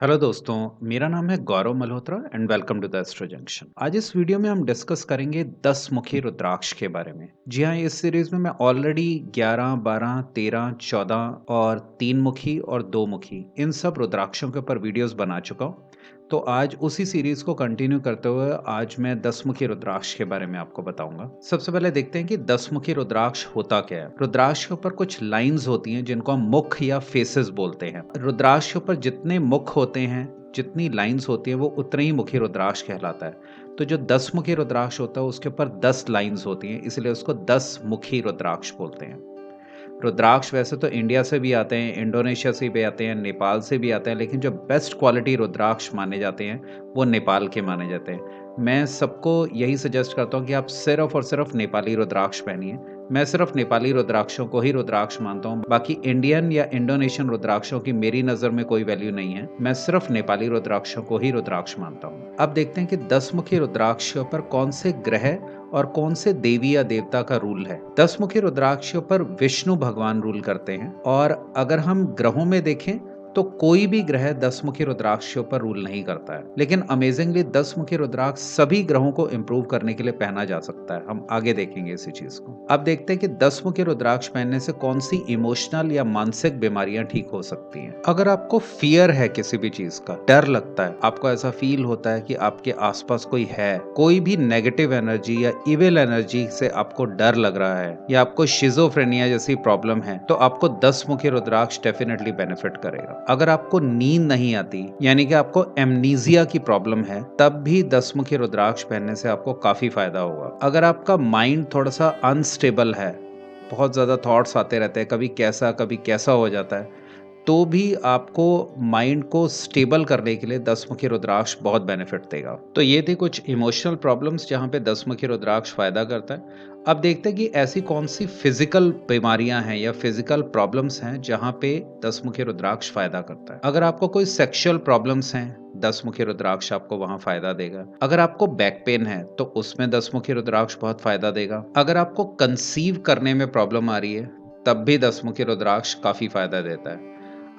Hello दोस्तों, मेरा नाम है Gaurav Malhotra and welcome to the astro junction. आज इस वीडियो में हम डिस्कस करेंगे 10 मुखी रुद्राक्ष के बारे में। जी हाँ, इस सीरीज में मैं ऑलरेडी 11, 12, 13, 14 और 3 मुखी और 2 मुखी इन सब रुद्राक्षों के ऊपर वीडियोस बना चुका हूँ। तो आज उसी सीरीज को कंटिन्यू करते हुए आज मैं 10 मुखी रुद्राक्ष के बारे में आपको बताऊंगा। सबसे पहले देखते हैं कि 10 मुखी रुद्राक्ष होता क्या है। रुद्राक्ष के ऊपर कुछ लाइंस होती हैं जिनको हम मुख या फेसेस बोलते हैं। रुद्राक्ष के ऊपर जितने मुख होते हैं, जितनी लाइंस होती हैं, वो उतने ही मुखी रुद्राक्ष कहलाता है। तो जो 10 मुखी रुद्राक्ष होता है उसके ऊपर 10 लाइंस होती हैं, इसलिए उसको 10 मुखी रुद्राक्ष बोलते हैं। रुद्राक्ष वैसे तो इंडिया से भी आते हैं, इंडोनेशिया से भी आते हैं, नेपाल से भी आते हैं, लेकिन जो बेस्ट क्वालिटी रुद्राक्ष माने जाते हैं वो नेपाल के माने जाते हैं। मैं सबको यही सजेस्ट करता हूँ कि आप सिर्फ और सिर्फ नेपाली रुद्राक्ष पहनिए। मैं सिर्फ नेपाली रुद्राक्षों को ही रुद्राक्ष मानता हूँ, बाकी इंडियन या इंडोनेशियन रुद्राक्षों की मेरी नज़र में कोई वैल्यू नहीं है। मैं सिर्फ नेपाली रुद्राक्षों को ही रुद्राक्ष मानता हूँ। अब देखते हैं कि 10 मुखी रुद्राक्ष के ऊपर कौन से ग्रह और कौन से देवी या देवता का रूल है। 10 मुखी रुद्राक्ष पर विष्णु भगवान रूल करते हैं, और अगर हम ग्रहों में देखें तो कोई भी ग्रह 10 मुखी रुद्राक्ष पर रूल नहीं करता है। लेकिन अमेजिंगली 10 मुखी रुद्राक्ष सभी ग्रहों को इंप्रूव करने के लिए पहना जा सकता है। हम आगे देखेंगे इसी चीज को। अब देखते हैं कि 10 मुखी रुद्राक्ष पहनने से कौन सी इमोशनल या मानसिक बीमारियां ठीक हो सकती हैं। अगर आपको फियर है, किसी भी चीज का डर लगता है, आपको ऐसा फील होता है कि आपके आसपास कोई है, कोई भी नेगेटिव एनर्जी या इविल एनर्जी से आपको डर लग रहा है, या आपको शिजोफ्रेनिया जैसी प्रॉब्लम है, तो आपको 10 मुखी रुद्राक्ष डेफिनेटली बेनिफिट करेगा। अगर आपको नींद नहीं आती, यानी कि आपको एमनीजिया की प्रॉब्लम है, तब भी 10 मुखी रुद्राक्ष पहनने से आपको काफी फायदा होगा। अगर आपका माइंड थोड़ा सा अनस्टेबल है, बहुत ज्यादा थॉट्स आते रहते हैं, कभी कैसा हो जाता है, तो भी आपको माइंड को स्टेबल करने के लिए 10 मुखी रुद्राक्ष बहुत बेनिफिट देगा। तो ये थी कुछ इमोशनल प्रॉब्लम्स जहाँ पे 10 मुखी रुद्राक्ष फायदा करता है। अब देखते हैं कि ऐसी कौन सी फिजिकल बीमारियां हैं या फिजिकल प्रॉब्लम्स हैं जहाँ पे 10 मुखी रुद्राक्ष फायदा करता है। अगर आपको कोई सेक्सुअल प्रॉब्लम्स हैं, 10 मुखी रुद्राक्ष आपको वहां फायदा देगा। अगर आपको बैक पेन है तो उसमें 10 मुखी रुद्राक्ष बहुत फायदा देगा। अगर आपको कंसीव करने में प्रॉब्लम आ रही है, तब भी 10 मुखी रुद्राक्ष काफी फायदा देता है।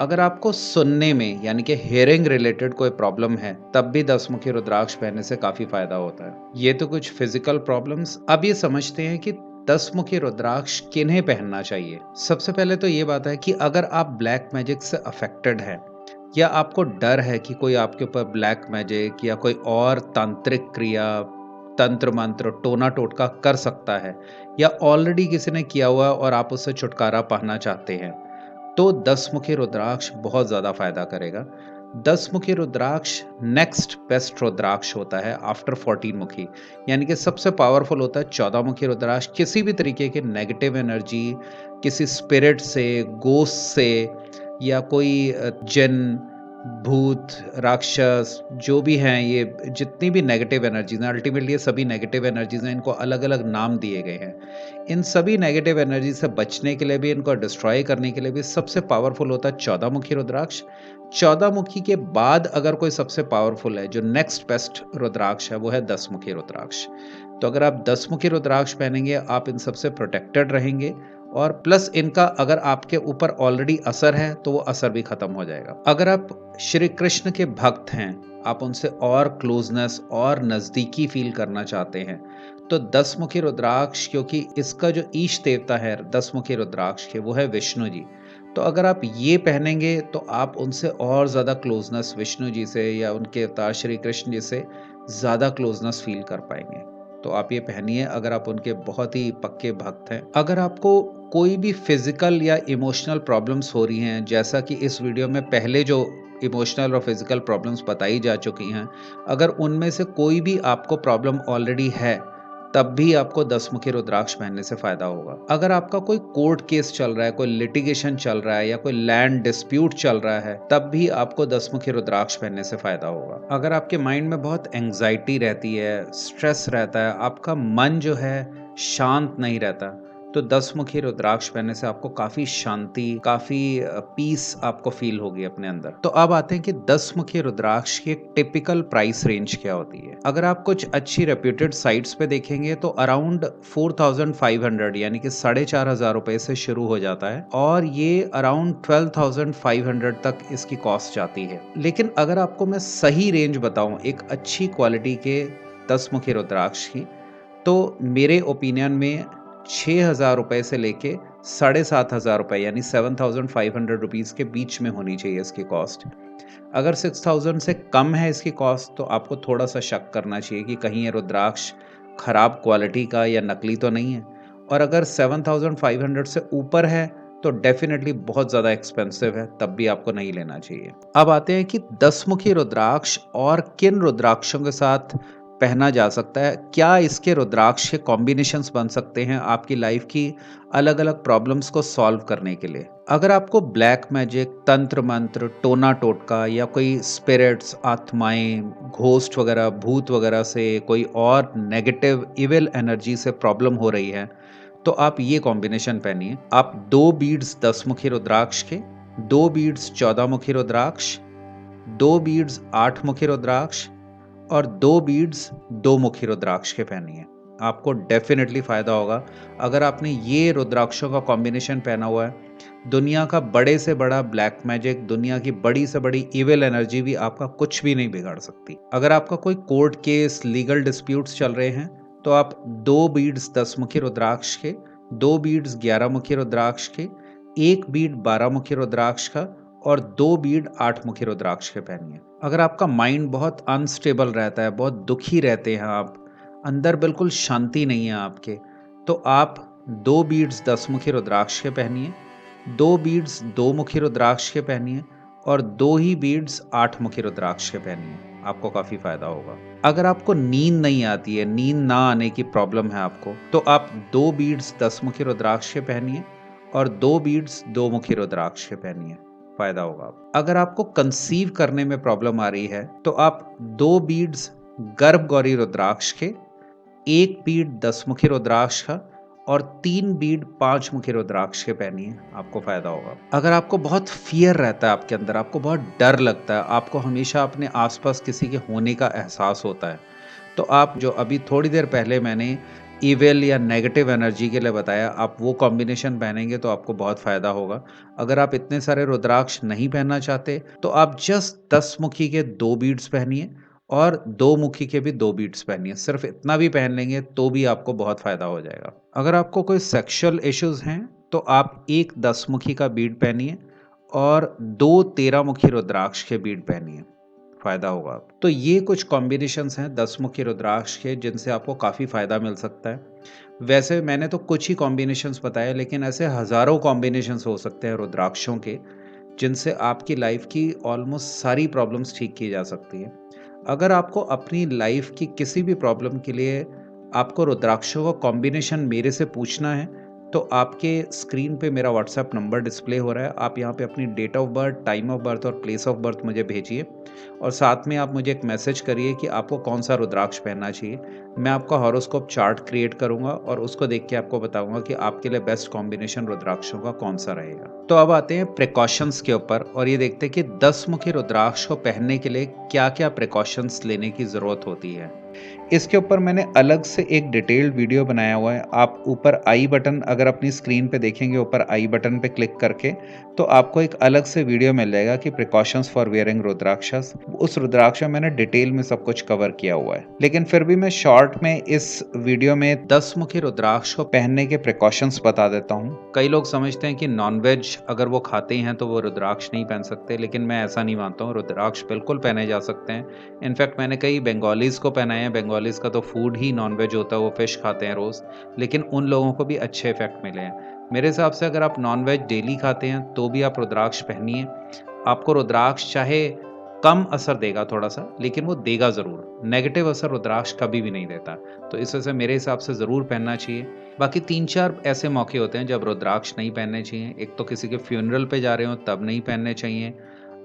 अगर आपको सुनने में यानी कि हेयरिंग रिलेटेड कोई प्रॉब्लम है, तब भी 10 मुखी रुद्राक्ष पहनने से काफी फायदा होता है। ये तो कुछ फिजिकल प्रॉब्लम्स। अब ये समझते हैं कि 10 मुखी रुद्राक्ष किन्हें पहनना चाहिए। सबसे पहले तो ये बात है कि अगर आप ब्लैक मैजिक से अफेक्टेड हैं, या आपको डर है कि कोई आपके ऊपर ब्लैक मैजिक या कोई और तांत्रिक क्रिया, तंत्र मंत्र, टोना टोटका कर सकता है, या ऑलरेडी किसी ने किया हुआ और आप उससे छुटकारा पाना चाहते हैं, तो 10 मुखी रुद्राक्ष बहुत ज्यादा फायदा करेगा। 10 मुखी रुद्राक्ष नेक्स्ट बेस्ट रुद्राक्ष होता है आफ्टर 14 मुखी, यानी कि सबसे पावरफुल होता है 14 मुखी रुद्राक्ष। किसी भी तरीके के नेगेटिव एनर्जी, किसी स्पिरिट से, गोस्ट से, या कोई जिन, भूत, राक्षस, जो भी हैं, ये जितनी भी नेगेटिव एनर्जीज हैं, अल्टीमेटली ये सभी नेगेटिव एनर्जीज हैं, इनको अलग अलग नाम दिए गए हैं। इन सभी नेगेटिव एनर्जी से बचने के लिए भी, इनको डिस्ट्रॉय करने के लिए भी सबसे पावरफुल होता है 14 मुखी रुद्राक्ष। 14 मुखी के बाद अगर कोई सबसे पावरफुल है, जो नेक्स्ट बेस्ट रुद्राक्ष है, वो है 10 मुखी रुद्राक्ष। तो अगर आप 10 मुखी रुद्राक्ष पहनेंगे, आप इन सबसे प्रोटेक्टेड रहेंगे, और प्लस इनका अगर आपके ऊपर ऑलरेडी असर है तो वो असर भी खत्म हो जाएगा। अगर आप श्री कृष्ण के भक्त हैं, आप उनसे और क्लोजनेस और नजदीकी फील करना चाहते हैं, तो 10 मुखी रुद्राक्ष, क्योंकि इसका जो ईश देवता है 10 मुखी रुद्राक्ष के, वो है विष्णु जी। तो अगर आप ये पहनेंगे तो आप उनसे और ज्यादा क्लोजनेस, विष्णु जी से या उनके अवतार श्री कृष्ण जी से ज्यादा क्लोजनेस फील कर पाएंगे। तो आप ये पहनिए अगर आप उनके बहुत ही पक्के भक्त हैं। अगर आपको कोई भी फिजिकल या इमोशनल प्रॉब्लम्स हो रही हैं, जैसा कि इस वीडियो में पहले जो इमोशनल और फिजिकल प्रॉब्लम्स बताई जा चुकी हैं, अगर उनमें से कोई भी आपको प्रॉब्लम ऑलरेडी है, तब भी आपको 10 मुखी रुद्राक्ष पहनने से फायदा होगा। अगर आपका कोई कोर्ट केस चल रहा है, कोई लिटिगेशन चल रहा है, या कोई लैंड डिस्प्यूट चल रहा है, तब भी आपको 10 मुखी रुद्राक्ष पहनने से फायदा होगा। अगर आपके माइंड में बहुत एंग्जाइटी रहती है, स्ट्रेस रहता है, आपका मन जो है शांत नहीं रहता, तो 10 मुखी रुद्राक्ष पहनने से आपको काफ़ी शांति, काफ़ी पीस आपको फ़ील होगी अपने अंदर। तो अब आते हैं कि 10 मुखी रुद्राक्ष की एक टिपिकल प्राइस रेंज क्या होती है। अगर आप कुछ अच्छी रेप्यूटेड साइट्स पे देखेंगे तो अराउंड 4500 यानी कि 4500 रुपए से शुरू हो जाता है और ये अराउंड 12500 तक इसकी कॉस्ट जाती है। लेकिन अगर आपको मैं सही रेंज बताऊं एक अच्छी क्वालिटी के 10 मुखी रुद्राक्ष की, तो मेरे ओपिनियन में 6,000 रुपए से लेके 7,500 रुपए यानी 7,500 रुपीज़ के बीच में होनी चाहिए इसकी कॉस्ट। अगर 6,000 से कम है इसकी कॉस्ट तो आपको थोड़ा सा शक करना चाहिए कि कहीं ये रुद्राक्ष खराब क्वालिटी का या नकली तो नहीं है। और अगर 7,500 से ऊपर है तो डेफिनेटली बहुत ज़्यादा एक्सपेंसिव है, तब भी आपको नहीं लेना चाहिए। अब आते हैं कि 10 मुखी रुद्राक्ष और किन रुद्राक्षों के साथ पहना जा सकता है। क्या इसके रुद्राक्ष के कॉम्बिनेशंस बन सकते हैं आपकी लाइफ की अलग अलग प्रॉब्लम्स को सॉल्व करने के लिए। अगर आपको ब्लैक मैजिक, तंत्र मंत्र, टोना टोटका या कोई स्पिरिट्स, आत्माएं, घोस्ट वगैरह, भूत वगैरह से कोई और नेगेटिव इविल एनर्जी से प्रॉब्लम हो रही है तो आप ये कॉम्बिनेशन पहनिए। आप 2 बीड्स 10 मुखी रुद्राक्ष के, 2 बीड्स 14 मुखी रुद्राक्ष, 2 बीड्स 8 मुखी रुद्राक्ष और 2 बीड्स 2 मुखी रुद्राक्ष के पहनिए। आपको डेफिनेटली फायदा होगा। अगर आपने ये रुद्राक्षों का कॉम्बिनेशन पहना हुआ है, दुनिया का बड़े से बड़ा ब्लैक मैजिक, दुनिया की बड़ी से बड़ी इविल एनर्जी भी आपका कुछ भी नहीं बिगाड़ सकती। अगर आपका कोई कोर्ट केस, लीगल डिस्प्यूट्स चल रहे हैं तो आप 2 बीड्स 10 मुखी रुद्राक्ष के, 2 बीड्स 11 मुखी रुद्राक्ष के, 1 बीड 12 मुखी रुद्राक्ष का और 2 बीड 8 मुखी रुद्राक्ष के पहनिए। अगर आपका माइंड बहुत अनस्टेबल रहता है, बहुत दुखी रहते हैं आप, अंदर बिल्कुल शांति नहीं है आपके, तो आप 2 बीड्स 10 मुखी रुद्राक्ष के पहनिए, 2 बीड्स 2 मुखी रुद्राक्ष के पहनिए और 2 ही बीड्स 8 मुखी रुद्राक्ष के पहनिए। आपको काफ़ी फायदा होगा। अगर आपको नींद नहीं आती है, नींद ना आने की प्रॉब्लम है आपको, तो आप 2 बीड्स 10 मुखी रुद्राक्ष के पहनिए और 2 बीड्स 2 मुखी रुद्राक्ष के पहनिए। फायदा होगा। अगर आपको कंसीव करने में प्रॉब्लम आ रही है तो आप 2 बीड्स गर्भ गौरी रुद्राक्ष के, 1 बीड 10 मुखी रुद्राक्ष का और 3 बीड 5 मुखी रुद्राक्ष के पहनिए। आपको फायदा होगा। अगर आपको बहुत फियर रहता है आपके अंदर, आपको बहुत डर लगता है, आपको हमेशा अपने आसपास किसी के होने का एहसास होता है, तो आप जो अभी थोड़ी देर पहले मैंने इविल या नेगेटिव एनर्जी के लिए बताया, आप वो कॉम्बिनेशन पहनेंगे तो आपको बहुत फ़ायदा होगा। अगर आप इतने सारे रुद्राक्ष नहीं पहनना चाहते तो आप जस्ट 10 मुखी के 2 बीड्स पहनिए और 2 मुखी के भी 2 बीड्स पहनिए। सिर्फ इतना भी पहन लेंगे तो भी आपको बहुत फ़ायदा हो जाएगा। अगर आपको कोई सेक्सुअल इश्यूज़ हैं तो आप एक 10 मुखी का बीड पहनिए और 2 13 मुखी रुद्राक्ष के बीड पहनिए। फ़ायदा होगा। तो ये कुछ कॉम्बिनेशंस हैं 10 मुखी रुद्राक्ष के जिनसे आपको काफ़ी फ़ायदा मिल सकता है। वैसे मैंने तो कुछ ही कॉम्बिनेशंस बताए, लेकिन ऐसे हज़ारों कॉम्बिनेशंस हो सकते हैं रुद्राक्षों के, जिनसे आपकी लाइफ की ऑलमोस्ट सारी प्रॉब्लम्स ठीक की जा सकती हैं। अगर आपको अपनी लाइफ की किसी भी प्रॉब्लम के लिए आपको रुद्राक्षों का कॉम्बिनेशन मेरे से पूछना है तो आपके स्क्रीन पे मेरा व्हाट्सएप नंबर डिस्प्ले हो रहा है। आप यहाँ पे अपनी date of birth, time of birth और प्लेस ऑफ बर्थ मुझे भेजिए और साथ में आप मुझे एक मैसेज करिए कि आपको कौन सा रुद्राक्ष पहनना चाहिए। मैं आपका हॉरोस्कोप चार्ट क्रिएट करूंगा और उसको देख के आपको बताऊंगा कि आपके लिए बेस्ट कॉम्बिनेशन रुद्राक्षों का कौन सा रहेगा। तो अब आते हैं प्रिकॉशंस के ऊपर और ये देखते हैं कि 10 मुखी रुद्राक्ष को पहनने के लिए क्या क्या प्रिकॉशंस लेने की ज़रूरत होती है। इसके ऊपर मैंने अलग से एक डिटेल्ड वीडियो बनाया हुआ है। आप ऊपर आई बटन अगर अपनी स्क्रीन पे देखेंगे, ऊपर आई बटन पे क्लिक करके तो आपको एक अलग से वीडियो मिल जाएगा कि प्रिकॉशंस फॉर वेयरिंग रुद्राक्षस। उस रुद्राक्ष में मैंने डिटेल में सब कुछ कवर किया हुआ है, लेकिन फिर भी मैं शॉर्ट में इस वीडियो में 10 मुखी रुद्राक्ष को पहनने के प्रिकॉशंस बता देता हूँ। कई लोग समझते हैं कि नॉनवेज अगर वो खाते हैं तो वो रुद्राक्ष नहीं पहन सकते, लेकिन मैं ऐसा नहीं मानता हूँ। रुद्राक्ष बिल्कुल पहने जा सकते हैं। इनफैक्ट मैंने कई बंगालीज को पहनाए हैं। बंगालीज का तो फूड ही नॉनवेज होता है, वो फिश खाते हैं रोज़, लेकिन उन लोगों को भी अच्छे इफेक्ट मिले हैं। मेरे हिसाब से अगर आप नॉनवेज डेली खाते हैं तो भी आप रुद्राक्ष पहनिए। आपको रुद्राक्ष चाहे कम असर देगा थोड़ा सा, लेकिन वो देगा ज़रूर। नेगेटिव असर रुद्राक्ष कभी भी नहीं देता, तो इस वजह से मेरे हिसाब से ज़रूर पहनना चाहिए। बाकी 3-4 ऐसे मौके होते हैं जब रुद्राक्ष नहीं पहनने चाहिए। एक तो किसी के फ्यूनरल पे जा रहे हो तब नहीं पहनने चाहिए।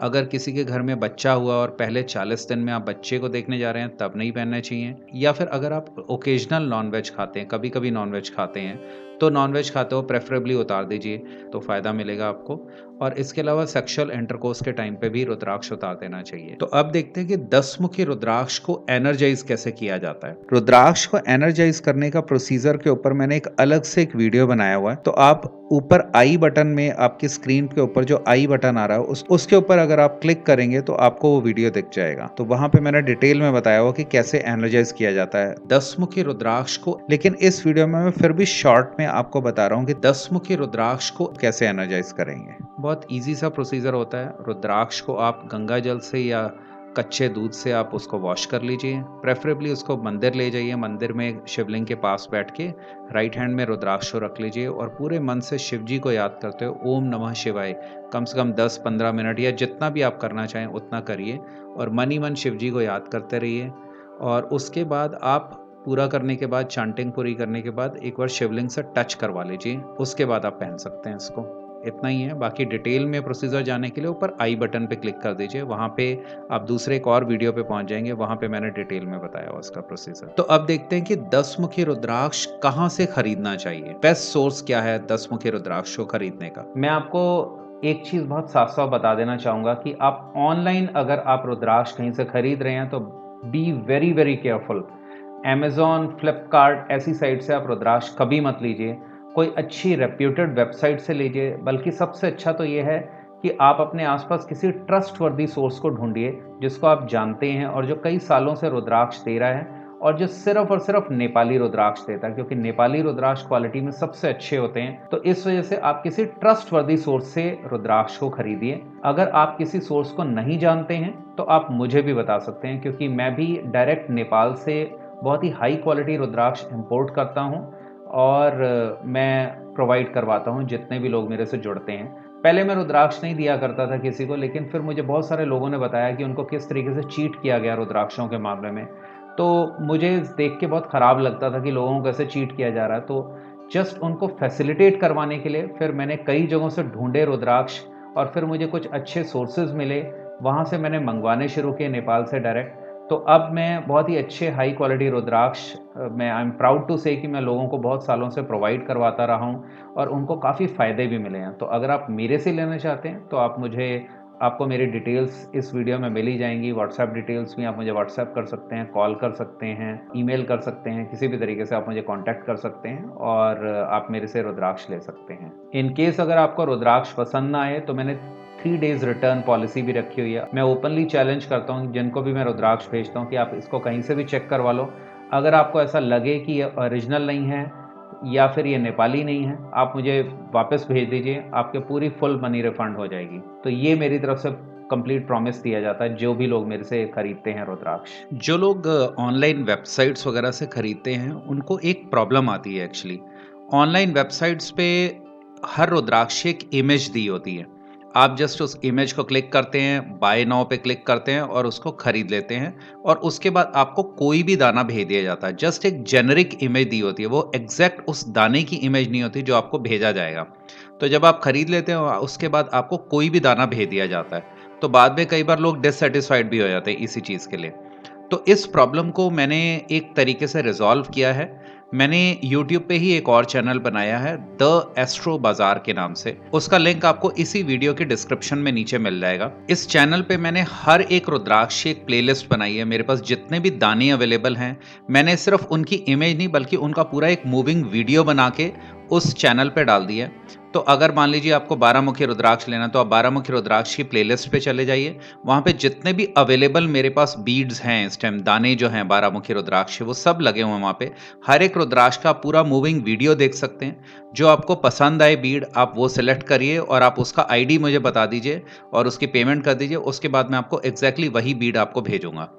अगर किसी के घर में बच्चा हुआ और पहले 40 दिन में आप बच्चे को देखने जा रहे हैं तब नहीं पहनने चाहिए। या फिर अगर आप ओकेजनल नॉनवेज खाते हैं, कभी कभी नॉनवेज खाते हैं, तो नॉनवेज खाते हो प्रेफरेबली उतार दीजिए, तो फ़ायदा मिलेगा आपको। और इसके अलावा सेक्सुअल इंटरकोर्स के टाइम पे भी रुद्राक्ष उतार देना चाहिए। तो अब देखते हैं कि 10 मुखी रुद्राक्ष को एनर्जाइज कैसे किया जाता है। रुद्राक्ष को एनर्जाइज करने का प्रोसीजर के ऊपर मैंने एक अलग से एक वीडियो बनाया हुआ है, तो आप ऊपर आई बटन में आपकी स्क्रीन के ऊपर जो आई बटन आ रहा है उसके ऊपर अगर आप क्लिक करेंगे तो आपको वो वीडियो दिख जाएगा। तो वहां पे मैंने डिटेल में बताया हुआ कि कैसे एनर्जाइज किया जाता है 10 मुखी रुद्राक्ष को। लेकिन इस वीडियो में मैं फिर भी शॉर्ट में आपको बता रहा हूँ कि 10 मुखी रुद्राक्ष को कैसे एनर्जाइज करेंगे। बहुत इजी सा प्रोसीजर होता है। रुद्राक्ष को आप गंगा जल से या कच्चे दूध से आप उसको वॉश कर लीजिए। प्रेफरेबली उसको मंदिर ले जाइए, मंदिर में शिवलिंग के पास बैठ के राइट हैंड में रुद्राक्ष को रख लीजिए और पूरे मन से शिव जी को याद करते हो ओम नमः शिवाय कम से कम 10-15 मिनट या जितना भी आप करना चाहें उतना करिए और मन ही मन शिव जी को याद करते रहिए। और उसके बाद आप पूरा करने के बाद, चांटिंग पूरी करने के बाद एक बार शिवलिंग से टच करवा लीजिए, उसके बाद आप पहन सकते हैं इसको। इतना ही है। बाकी डिटेल में प्रोसीजर जाने के लिए ऊपर आई बटन पे क्लिक कर दीजिए, वहां पे आप दूसरे एक और वीडियो पे पहुंच जाएंगे, वहां पे मैंने डिटेल में बताया हुआ उसका प्रोसीजर। तो अब देखते हैं कि 10 मुखी रुद्राक्ष कहाँ से खरीदना चाहिए, बेस्ट सोर्स क्या है 10 मुखी रुद्राक्ष को खरीदने का। मैं आपको एक चीज बहुत साफ साफ बता देना चाहूंगा कि आप ऑनलाइन अगर आप रुद्राक्ष कहीं से खरीद रहे हैं तो be very very careful. Amazon, Flipkart ऐसी साइट से आप रुद्राक्ष कभी मत लीजिए। कोई अच्छी रेप्यूटेड वेबसाइट से लीजिए। बल्कि सबसे अच्छा तो ये है कि आप अपने आसपास किसी ट्रस्टवर्दी सोर्स को ढूंढिए जिसको आप जानते हैं और जो कई सालों से रुद्राक्ष दे रहा है और जो सिर्फ और सिर्फ नेपाली रुद्राक्ष देता है, क्योंकि नेपाली रुद्राक्ष क्वालिटी में सबसे अच्छे होते हैं। तो इस वजह से आप किसी ट्रस्टवर्दी सोर्स से रुद्राक्ष को खरीदिए। अगर आप किसी सोर्स को नहीं जानते हैं तो आप मुझे भी बता सकते हैं, क्योंकि मैं भी डायरेक्ट नेपाल से बहुत ही हाई क्वालिटी रुद्राक्ष इंपोर्ट करता हूं और मैं प्रोवाइड करवाता हूं जितने भी लोग मेरे से जुड़ते हैं। पहले मैं रुद्राक्ष नहीं दिया करता था किसी को, लेकिन फिर मुझे बहुत सारे लोगों ने बताया कि उनको किस तरीके से चीट किया गया रुद्राक्षों के मामले में। तो मुझे देख के बहुत ख़राब लगता था कि लोगों को कैसे चीट किया जा रहा है। तो जस्ट उनको फैसिलिटेट करवाने के लिए फिर मैंने कई जगहों से ढूंढे रुद्राक्ष और फिर मुझे कुछ अच्छे सोर्सेज मिले, वहाँ से मैंने मंगवाने शुरू किए नेपाल से डायरेक्ट। तो अब मैं बहुत ही अच्छे हाई क्वालिटी रुद्राक्ष, मैं आई एम प्राउड टू से कि मैं लोगों को बहुत सालों से प्रोवाइड करवाता रहा हूँ और उनको काफ़ी फ़ायदे भी मिले हैं। तो अगर आप मेरे से लेना चाहते हैं तो आपको मेरी डिटेल्स इस वीडियो में मिल ही जाएंगी। व्हाट्सएप डिटेल्स भी आप मुझे व्हाट्सएप कर सकते हैं, कॉल कर सकते हैं, ईमेल कर सकते हैं, किसी भी तरीके से आप मुझे कांटेक्ट कर सकते हैं और आप मेरे से रुद्राक्ष ले सकते हैं। इन केस अगर आपको रुद्राक्ष पसंद ना आए तो मैंने 3 डेज रिटर्न पॉलिसी भी रखी हुई है। मैं ओपनली चैलेंज करता हूँ जिनको भी मैं रुद्राक्ष भेजता हूँ कि आप इसको कहीं से भी चेक करवा लो। अगर आपको ऐसा लगे कि ये ओरिजिनल नहीं है या फिर ये नेपाली नहीं है, आप मुझे वापस भेज दीजिए, आपके पूरी फुल मनी रिफंड हो जाएगी। तो ये मेरी तरफ से कंप्लीट प्रॉमिस दिया जाता है जो भी लोग मेरे से खरीदते हैं रुद्राक्ष। जो लोग ऑनलाइन वेबसाइट्स वगैरह से खरीदते हैं उनको एक प्रॉब्लम आती है एक्चुअली। ऑनलाइन वेबसाइट्स पे हर रुद्राक्ष की एक इमेज दी होती है। आप जस्ट उस इमेज को क्लिक करते हैं, बाय नाउ पे क्लिक करते हैं और उसको खरीद लेते हैं और उसके बाद आपको कोई भी दाना भेज दिया जाता है। जस्ट एक जेनरिक इमेज दी होती है, वो एग्जैक्ट उस दाने की इमेज नहीं होती जो आपको भेजा जाएगा। तो जब आप खरीद लेते हैं उसके बाद आपको कोई भी दाना भेज दिया जाता है, तो बाद में कई बार लोग डिससेटिस्फाइड भी हो जाते हैं इसी चीज़ के लिए। तो इस प्रॉब्लम को मैंने एक तरीके से रिजॉल्व किया है। मैंने YouTube पे ही एक और चैनल बनाया है द एस्ट्रो बाजार के नाम से। उसका लिंक आपको इसी वीडियो के डिस्क्रिप्शन में नीचे मिल जाएगा। इस चैनल पे मैंने हर एक रुद्राक्ष की एक प्लेलिस्ट बनाई है। मेरे पास जितने भी दाने अवेलेबल हैं, मैंने सिर्फ उनकी इमेज नहीं बल्कि उनका पूरा एक मूविंग वीडियो बना के उस चैनल पे डाल दिया। तो अगर मान लीजिए आपको 12 मुखी रुद्राक्ष लेना तो आप 12 मुखी रुद्राक्ष की प्लेलिस्ट पे चले जाइए। वहाँ पे जितने भी अवेलेबल मेरे पास बीड्स हैं, इस टाइम दाने जो हैं 12 मुखी रुद्राक्ष वो सब लगे हुए हैं वहाँ पे। हर एक रुद्राक्ष का पूरा मूविंग वीडियो देख सकते हैं। जो आपको पसंद आए बीड आप वो सिलेक्ट करिए और आप उसका आईडी मुझे बता दीजिए और उसकी पेमेंट कर दीजिए। उसके बाद मैं आपको एग्जैक्टली वही बीड आपको भेजूंगा।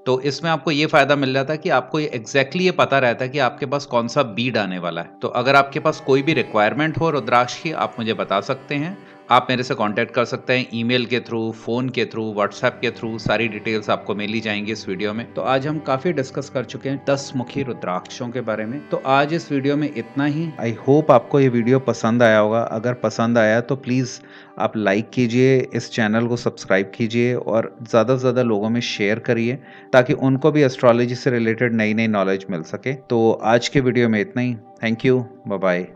तो इसमें आपको ये फायदा मिल जाता है कि आपको ये एग्जैक्टली ये पता रहता है कि आपके पास कौन सा बीड आने वाला है। तो अगर आपके पास कोई भी रिक्वायरमेंट हो रुद्राक्ष की, आप मुझे बता सकते हैं। आप मेरे से कांटेक्ट कर सकते हैं ईमेल के थ्रू, फ़ोन के थ्रू, व्हाट्सएप के थ्रू। सारी डिटेल्स आपको मिल ही जाएंगी इस वीडियो में। तो आज हम काफ़ी डिस्कस कर चुके हैं 10 मुखी रुद्राक्षों के बारे में। तो आज इस वीडियो में इतना ही। आई होप आपको ये वीडियो पसंद आया होगा। अगर पसंद आया तो प्लीज़ आप लाइक कीजिए, इस चैनल को सब्सक्राइब कीजिए और ज़्यादा से ज़्यादा लोगों में शेयर करिए ताकि उनको भी एस्ट्रोलॉजी से रिलेटेड नई नई नॉलेज मिल सके। तो आज के वीडियो में इतना ही। Thank you, bye bye.